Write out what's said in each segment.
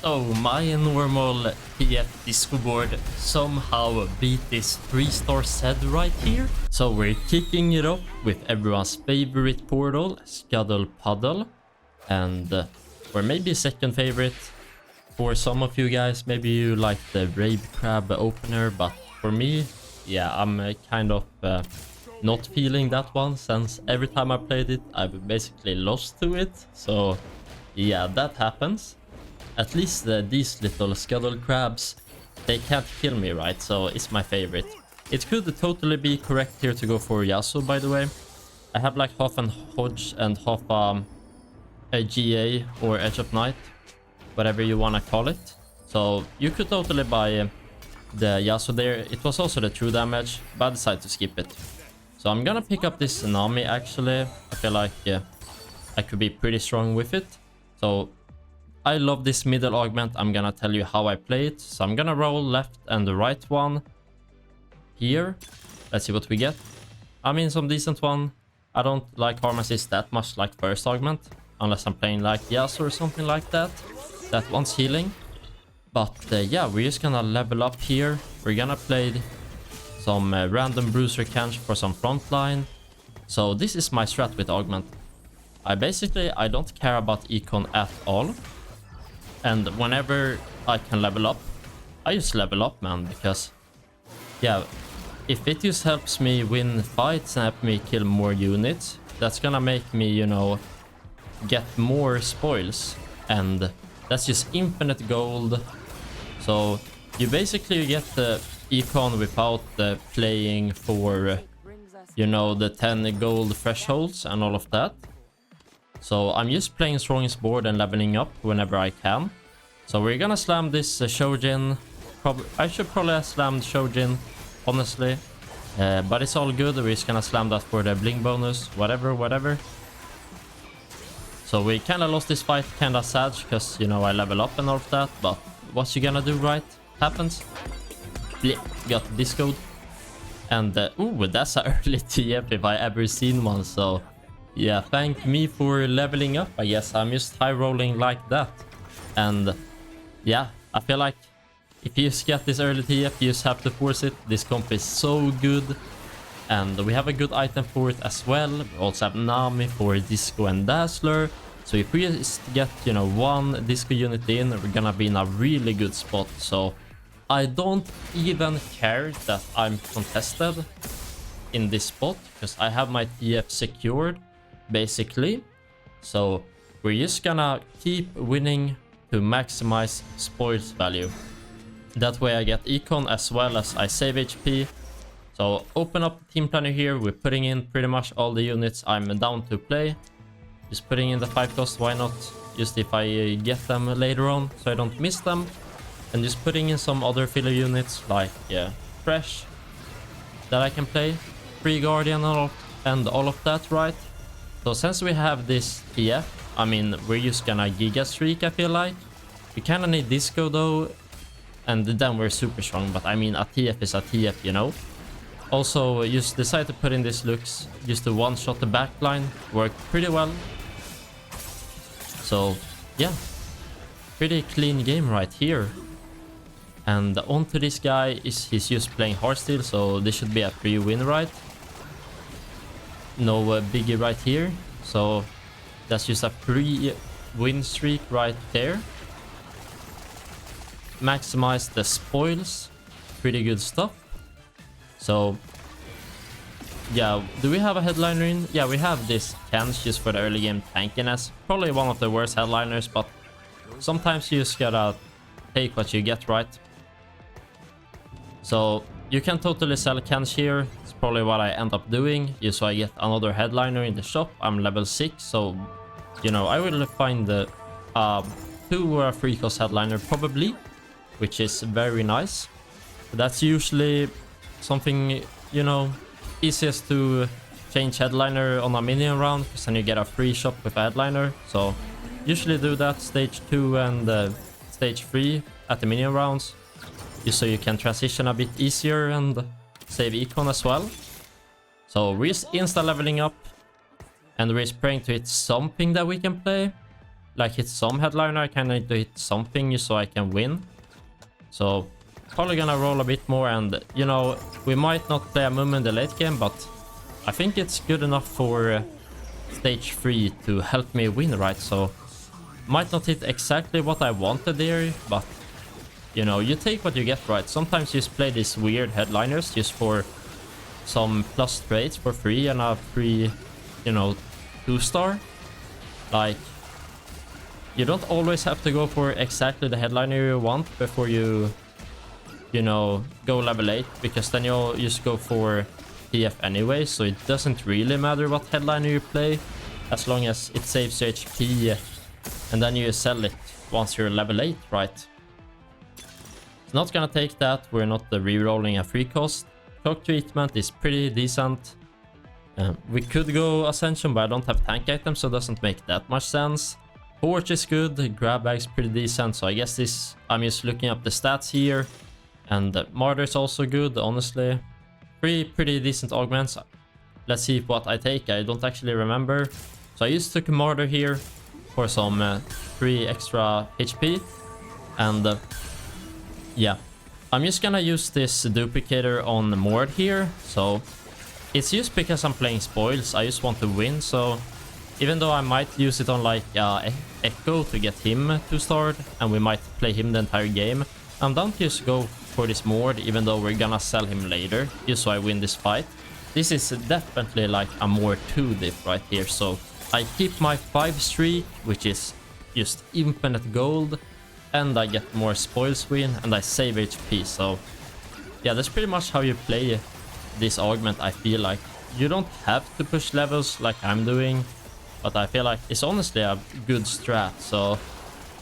So my normal PF disco board somehow beat this 3-star ZED right here. So we're kicking it off with everyone's favorite portal, Scuttle Puddle. And or maybe second favorite for some of you guys. Maybe you like the Rabe Crab opener, but for me, yeah, I'm kind of not feeling that one, since every time I played it, I've basically lost to it. So yeah, that happens. At least these little scuttle crabs, they can't kill me, right? So it's my favorite. It could totally be correct here to go for Yasuo, by the way. I have like half an Hodge and half a GA or Edge of Night, whatever you want to call it. So you could totally buy the Yasuo there. It was also the true damage, but I decided to skip it. So I'm gonna pick up this Nami actually. I feel like I could be pretty strong with it. So I love this middle augment. I'm gonna tell you how I play it. So I'm gonna roll left and the right one here. Let's see what we get. I mean, some decent one. I don't like harm assist that much like first augment, unless I'm playing like Yasuo or something like that. That one's healing. But yeah, we're just gonna level up here. We're gonna play some random bruiser canch for some frontline. So this is my strat with augment. I don't care about econ at all. And whenever I can level up, I just level up, man, because yeah, if it just helps me win fights and help me kill more units, that's gonna make me, you know, get more spoils, and that's just infinite gold. So you basically get the econ without playing for, you know, the 10 gold thresholds and all of that. So I'm just playing strongest board and leveling up whenever I can. So we're gonna slam this Shojin. I should probably have slammed Shojin, honestly. But it's all good. We're just gonna slam that for the bling bonus. Whatever. So we kinda lost this fight, kinda sad, because, you know, I level up and all of that. But what you gonna do, right? Happens. Bleh, got discoed. And, ooh, that's an early TF if I ever seen one. So yeah, thank me for leveling up. I guess I'm just high rolling like that. And yeah, I feel like if you just get this early TF, you just have to force it. This comp is so good. And we have a good item for it as well. We also have Nami for Disco and Dazzler. So if we just get, you know, one Disco unit in, we're gonna be in a really good spot. So I don't even care that I'm contested in this spot, because I have my TF secured, basically. So we're just gonna keep winning to maximize spoils value. That way I get econ as well as I save HP. So open up the team planner here. We're putting in pretty much all the units I'm down to play. Just putting in the 5 cost, why not? Just if I get them later on, so I don't miss them. And just putting in some other filler units like Fresh that I can play. Free Guardian and all of that, right? So since we have this TF, I mean, we're just gonna Giga Streak, I feel like. We kinda need Disco though, and then we're super strong. But I mean, a TF is a TF, you know? Also, just decide to put in this Lux just to one-shot the backline. Worked pretty well. So yeah, pretty clean game right here. And onto this guy, he's just playing Heartsteel, so this should be a free win, right? No biggie right here. So that's just a free win streak right there. Maximize the spoils. Pretty good stuff. So yeah, do we have a headliner in? Yeah, we have this Kench just for the early game tankiness. Probably one of the worst headliners, but sometimes you just gotta take what you get, right? So you can totally sell Kench here. It's probably what I end up doing, just so I get another headliner in the shop. I'm level 6, so you know, I will find the 2 or a 3 cost headliner probably, which is very nice. That's usually something, you know, easiest to change headliner on a minion round, because then you get a free shop with a headliner. So usually do that stage 2 and stage 3 at the minion rounds, just so you can transition a bit easier and save econ as well. So we're just insta leveling up, and we're just praying to hit something that we can play. like hit some headliner, I kind of need to hit something so I can win. So probably gonna roll a bit more, and you know, we might not play a Mum in the late game, but I think it's good enough for stage 3 to help me win, right? So might not hit exactly what I wanted there, but you know, you take what you get, right? Sometimes you just play these weird headliners just for some plus trades for free and a free, you know, 2-star. Like, you don't always have to go for exactly the headliner you want before you know, go level 8, because then you'll just go for TF anyway, so it doesn't really matter what headliner you play as long as it saves your HP and then you sell it once you're level 8, right? It's not gonna take that. We're not re-rolling a free cost. Shock treatment is pretty decent. We could go Ascension, but I don't have tank items, so it doesn't make that much sense. Torch is good. Grab bag's pretty decent, so I guess this... I'm just looking up the stats here. And Martyr is also good, honestly. Three pretty decent augments. Let's see what I take. I don't actually remember. So I just took a Martyr here for some 3 extra HP. And yeah, I'm just gonna use this duplicator on Mord here. So it's just because I'm playing spoils. I just want to win. So even though I might use it on like Echo to get him 2-starred, and we might play him the entire game, I'm down to just go for this Mord, even though we're gonna sell him later, just so I win this fight. This is definitely like a more 2 diff right here. So I keep my 5 streak, which is just infinite gold, and I get more spoils win, and I save HP. So yeah, that's pretty much how you play this augment. I feel like you don't have to push levels like I'm doing, but I feel like it's honestly a good strat. So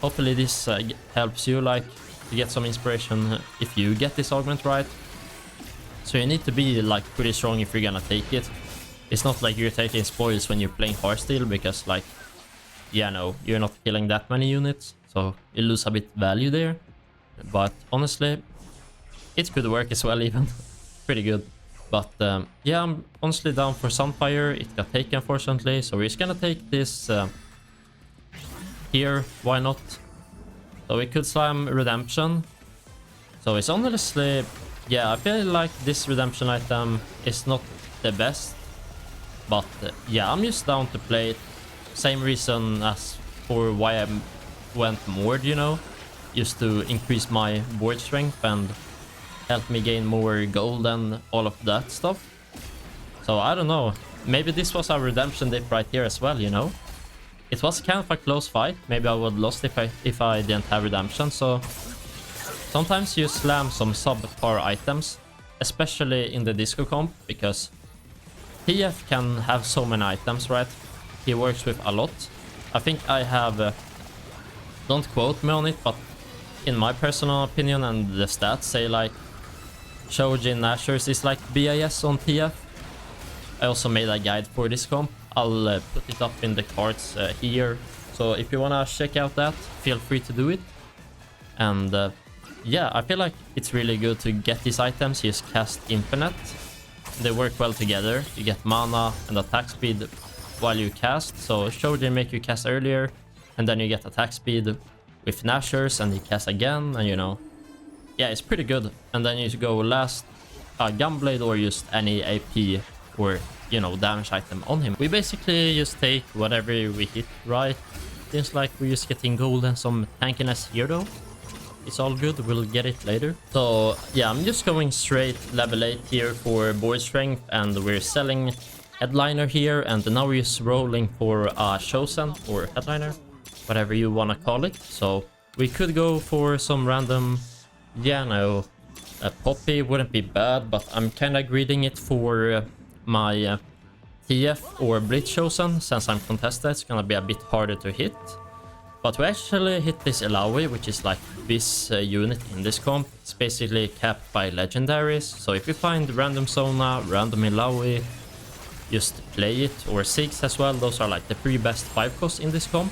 hopefully this helps you like to get some inspiration if you get this augment right. So you need to be like pretty strong if you're gonna take it. It's not like you're taking spoils when you're playing Heartsteel, because like, yeah, no, you're not killing that many units, so you lose a bit value there. But honestly, it could work as well even. Pretty good. But yeah, I'm honestly down for Sunfire. It got taken unfortunately, so we're just gonna take this here. Why not? So we could slam Redemption. So it's honestly, yeah, I feel like this Redemption item is not the best. But yeah, I'm just down to play it. Same reason as for why I went Mord, you know, just to increase my board strength and help me gain more gold and all of that stuff. So I don't know, maybe this was a redemption dip right here as well, you know. It was kind of a close fight. Maybe I would have lost if I didn't have redemption. So sometimes you slam some subpar items, especially in the disco comp, because TF can have so many items, right? He works with a lot. I think I have, don't quote me on it, but in my personal opinion and the stats say like Shojin Nashers is like BIS on TF. I also made a guide for this comp. I'll put it up in the cards here. So if you wanna check out that, feel free to do it. And yeah, I feel like it's really good to get these items. You just cast Infinite. They work well together. You get mana and attack speed while you cast. So Shojin make you cast earlier, and then you get attack speed with Nashers, and you cast again, and you know, yeah, it's pretty good. And then you go last Gunblade or just any AP or, you know, damage item on him. We basically just take whatever we hit, right? Seems like we're just getting gold and some tankiness here though. It's all good, we'll get it later. So yeah, I'm just going straight level 8 here for board strength, and we're selling headliner here, and now we're just rolling for Chosen or headliner, whatever you want to call it. So we could go for some random, yeah, no, Poppy wouldn't be bad, but I'm kind of greeding it for my TF or Blitz Chosen. Since I'm contested, it's gonna be a bit harder to hit. But we actually hit this Ilaoi, which is like this unit in this comp. It's basically capped by legendaries. So if you find random Sona, random Ilaoi, just play it, or Ziggs as well. Those are like the 3 best 5 costs in this comp.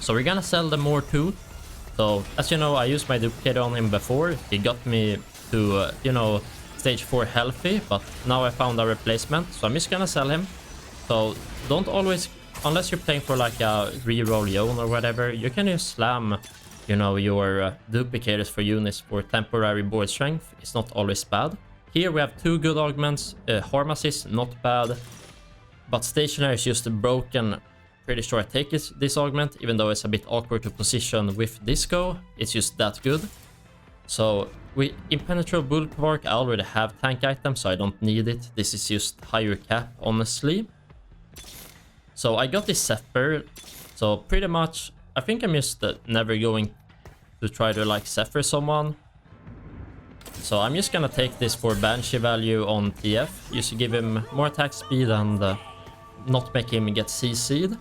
So we're gonna sell them more too. So as you know, I used my duplicator on him before. He got me to, you know, stage 4 healthy, but now I found a replacement. So I'm just gonna sell him. So don't always unless you're playing for like a reroll Yone or whatever, you can just slam, you know, your duplicators for units for temporary board strength. It's not always bad. Here we have two good augments. Harm assist, not bad. But stationary is just broken. Pretty sure I take this augment, even though it's a bit awkward to position with disco. It's just that good. So with impenetrable bulwark, I already have tank items, so I don't need it. This is just higher cap, honestly. So I got this Zephyr. So pretty much, I think I'm just never going to try to like Zephyr someone. So I'm just gonna take this for Banshee value on TF. Just to give him more attack speed and not make him get CC'd.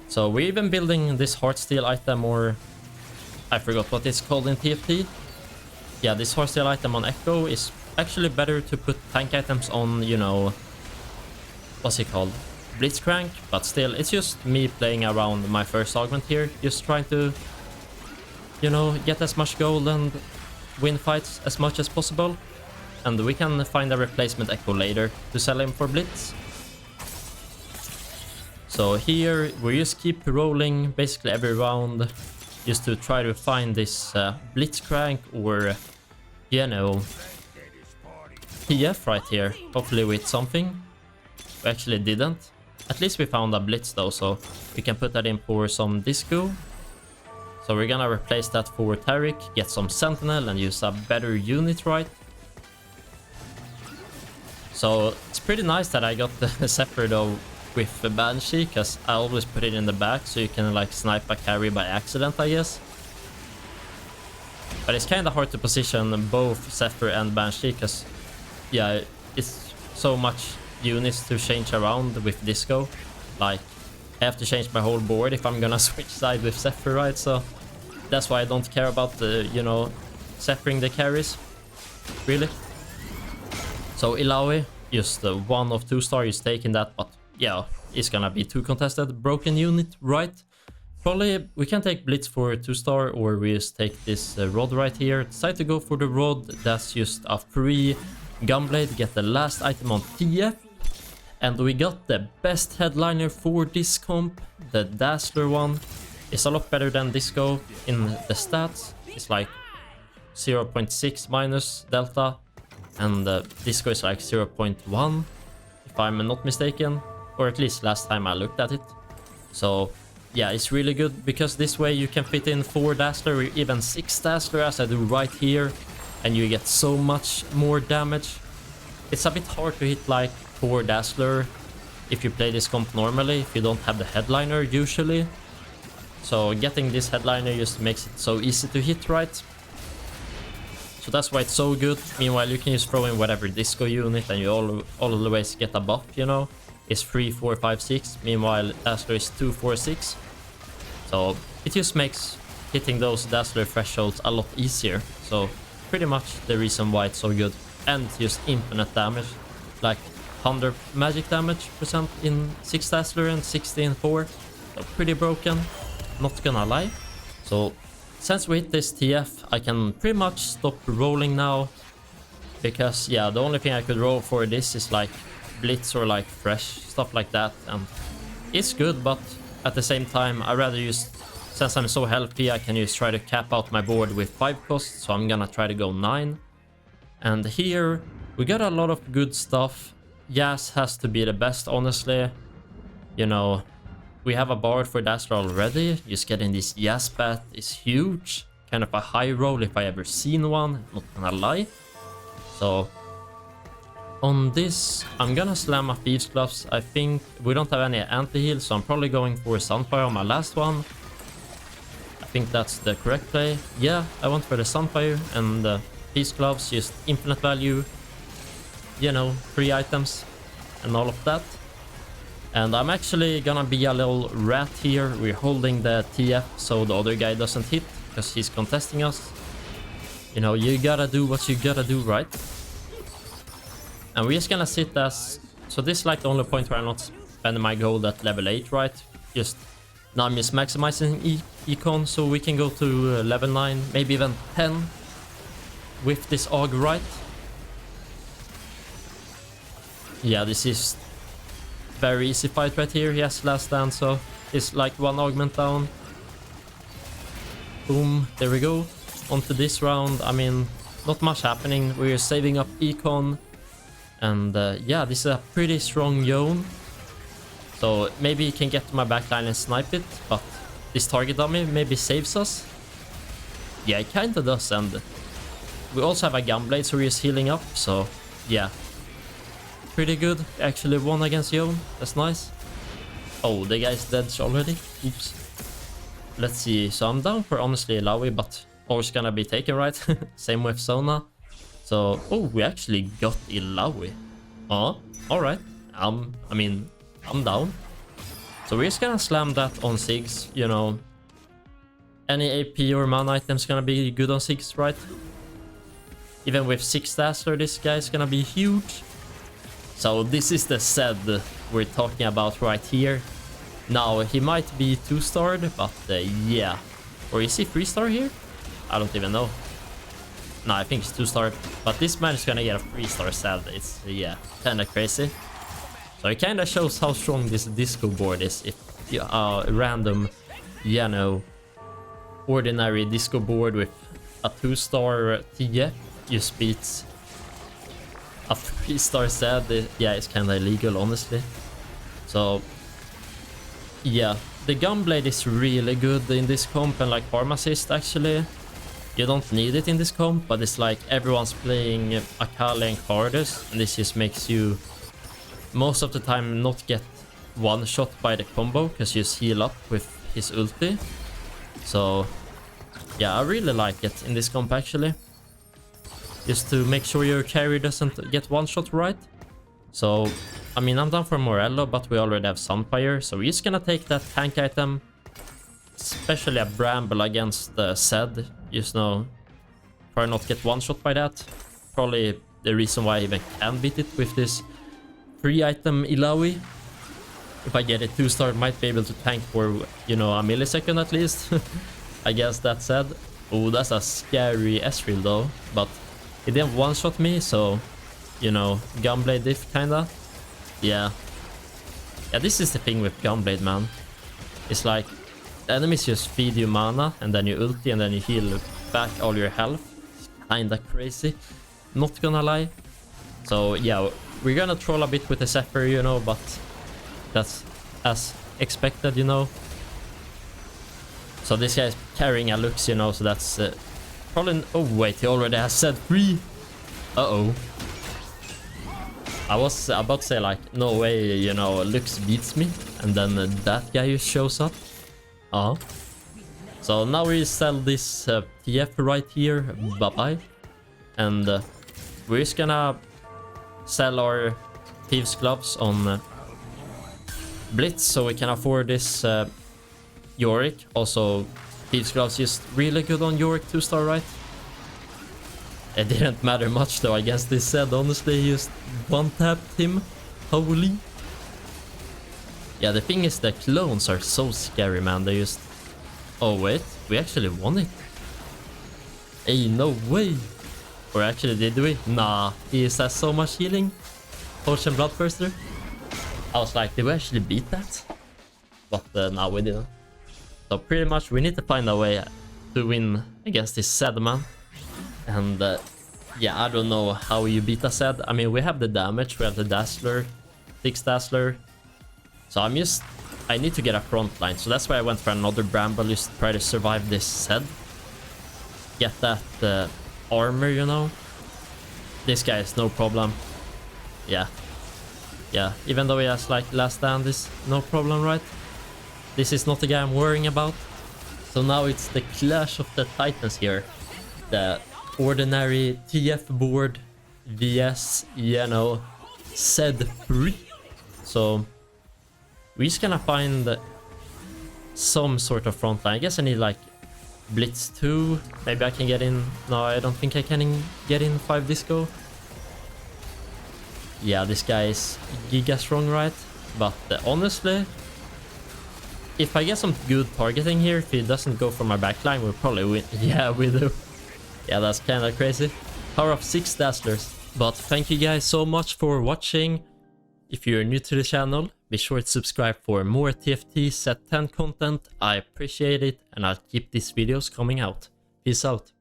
So we're even building this Heartsteel item, or I forgot what it's called in TFT. Yeah, this Heartsteel item on Echo is actually better to put tank items on, you know, what's it called? Blitzcrank, but still, it's just me playing around my first augment here, just trying to, you know, get as much gold and win fights as much as possible. And we can find a replacement Echo later to sell him for Blitz. So here we just keep rolling basically every round just to try to find this Blitzcrank or, you know, TF right here. Hopefully with something. We actually didn't. At least we found a Blitz though, so we can put that in for some Disco. So we're gonna replace that for Taric, get some Sentinel and use a better unit, right? So it's pretty nice that I got the Zephyr though with the Banshee, because I always put it in the back so you can like snipe a carry by accident, I guess. But it's kind of hard to position both Zephyr and Banshee, because yeah, it's so much units to change around with Disco. Like, I have to change my whole board if I'm gonna switch side with Zephyr, right? So that's why I don't care about the, you know, Zephyring the carries, really. So Ilaoi, just 1 of 2 star, is taking that, but yeah, it's gonna be too contested. Broken unit, right? Probably we can take Blitz for 2 star, or we just take this Rod right here. Decide to go for the Rod. That's just a free Gunblade, get the last item on TF. And we got the best headliner for this comp, the Dazzler one. It's a lot better than Disco in the stats. It's like 0.6 minus delta, and Disco is like 0.1 if I'm not mistaken, or at least last time I looked at it. So yeah, it's really good, because this way you can fit in 4 Dazzler or even 6 Dazzler as I do right here, and you get so much more damage. It's a bit hard to hit like 4 Dazzler if you play this comp normally, if you don't have the headliner usually. So getting this headliner just makes it so easy to hit, right? So that's why it's so good. Meanwhile, you can just throw in whatever Disco unit and you always get a buff, you know? It's 3, 4, 5, 6. Meanwhile, Dazzler is 2, 4, 6. So it just makes hitting those Dazzler thresholds a lot easier. So pretty much the reason why it's so good. And just infinite damage. Like 100 magic damage percent in 6 Dazzler and 60 in 4. So pretty broken, not gonna lie. So since we hit this TF, I can pretty much stop rolling now. Because yeah, the only thing I could roll for this is like Blitz or like Fresh, stuff like that. And it's good, but at the same time, I rather just, since I'm so healthy, I can just try to cap out my board with 5 costs. So I'm gonna try to go 9. And here we got a lot of good stuff. Yas has to be the best, honestly. You know, we have a Bard for Dazzler already. Just getting this Yas bat is huge. Kind of a high roll if I ever seen one, not gonna lie. So on this, I'm gonna slam a Thieves Gloves. I think we don't have any anti-heal, so I'm probably going for Sunfire on my last one. I think that's the correct play. Yeah, I went for the Sunfire, and Thieves Gloves, just infinite value. You know, 3 items and all of that. And I'm actually gonna be a little rat here. We're holding the TF so the other guy doesn't hit, because he's contesting us. You know, you gotta do what you gotta do, right? And we're just gonna sit as... So this is like the only point where I'm not spending my gold at level 8, right? Just now I'm just maximizing econ so we can go to level 9, maybe even 10 with this AUG, right? Yeah, this is very easy fight right here. He has last stand, so it's like one augment down. Boom, there we go. On to this round. I mean, not much happening. We're saving up econ. And yeah, this is a pretty strong Yone. So maybe he can get to my backline and snipe it. But this target dummy maybe saves us. Yeah, it kinda does. And we also have a gunblade, so we're just healing up. So yeah, pretty good. Actually won against Yone. That's nice. Oh, the guy's dead already. Oops. Let's see. So I'm down for honestly Ilawi, but Or's gonna be taken, right? Same with Sona. So, oh, we actually got Ilawi. Oh, alright. I mean, I'm down. So we're just gonna slam that on Sigs, you know. Any AP or mana item's gonna be good on Sigs, right? Even with 6 Dazzler, this guy's gonna be huge. So this is the ZED we're talking about right here. Now, he might be 2-starred, but yeah. Or is he 3-star here? I don't even know. No, I think it's 2-star. But this man is gonna get a 3-star ZED. It's, yeah, kinda crazy. So it kinda shows how strong this disco board is. If you random, you know, ordinary disco board with a 2-star TF just beats a 3-star ZED. Yeah, it's kinda illegal, honestly. So yeah, the gunblade is really good in this comp, and like farm assist actually. You don't need it in this comp, but it's like everyone's playing Akali and Cardus, and this just makes you most of the time not get one shot by the combo, because you just heal up with his ulti. So yeah, I really like it in this comp actually. Just to make sure your carry doesn't get one shot right. So I mean, I'm down for Morello, but we already have Sunfire, so we're just gonna take that tank item. Especially a Bramble against the ZED. Just know, try not get one shot by that. Probably the reason why I even can beat it with this 3-item Ilawi. If I get it 2-star, might be able to tank for, you know, a millisecond at least. I guess that said. Oh, that's a scary Ezreal though, but it didn't one-shot me, so, you know, Gunblade diff kinda. Yeah. Yeah, this is the thing with Gunblade, man. It's like, the enemies just feed you mana, and then you ulti, and then you heal back all your health. It's kinda crazy. Not gonna lie. So, yeah, we're gonna troll a bit with the Zephyr, you know, but that's as expected, you know. So this guy is carrying a Lux, you know, so that's probably... Oh, wait, he already has said free. Uh-oh. I was about to say, like, no way, you know, Lux beats me. And then that guy just shows up. So now we sell this TF right here. Bye-bye. And we're just gonna sell our Thieves Gloves on Blitz, so we can afford this Yorick. Also, Thieves Gloves is really good on Yorick 2-star, right? It didn't matter much though against this ZED, honestly. He just one-tapped him. Holy. Yeah, the thing is the clones are so scary, man. They just... Oh wait, we actually won it. Hey, no way. Or actually did we? Nah, he has so much healing. Potion Bloodthirster. I was like, did we actually beat that? But no, we didn't. So pretty much we need to find a way to win against this ZED, man. And yeah, I don't know how you beat a ZED. I mean, we have the damage, we have the Dazzler, 6 Dazzler. So I need to get a front line. So that's why I went for another Bramble, just to try to survive this ZED. Get that armor, you know. This guy is no problem. Yeah. Yeah, even though he has like last stand is no problem, right? This is not the guy I'm worrying about. So now it's the Clash of the Titans here. The ordinary TF board vs, you know, ZED free. So we're just gonna find some sort of front line. I guess I need like Blitz 2. Maybe I can get in. No, I don't think I can get in 5 disco. Yeah, this guy is giga strong, right? But honestly, if I get some good targeting here, if he doesn't go for my backline, we'll probably win. Yeah, we do. Yeah, that's kind of crazy. Power of 6 Dazzlers. But thank you guys so much for watching. If you're new to the channel, be sure to subscribe for more TFT Set 10 content. I appreciate it, and I'll keep these videos coming out. Peace out.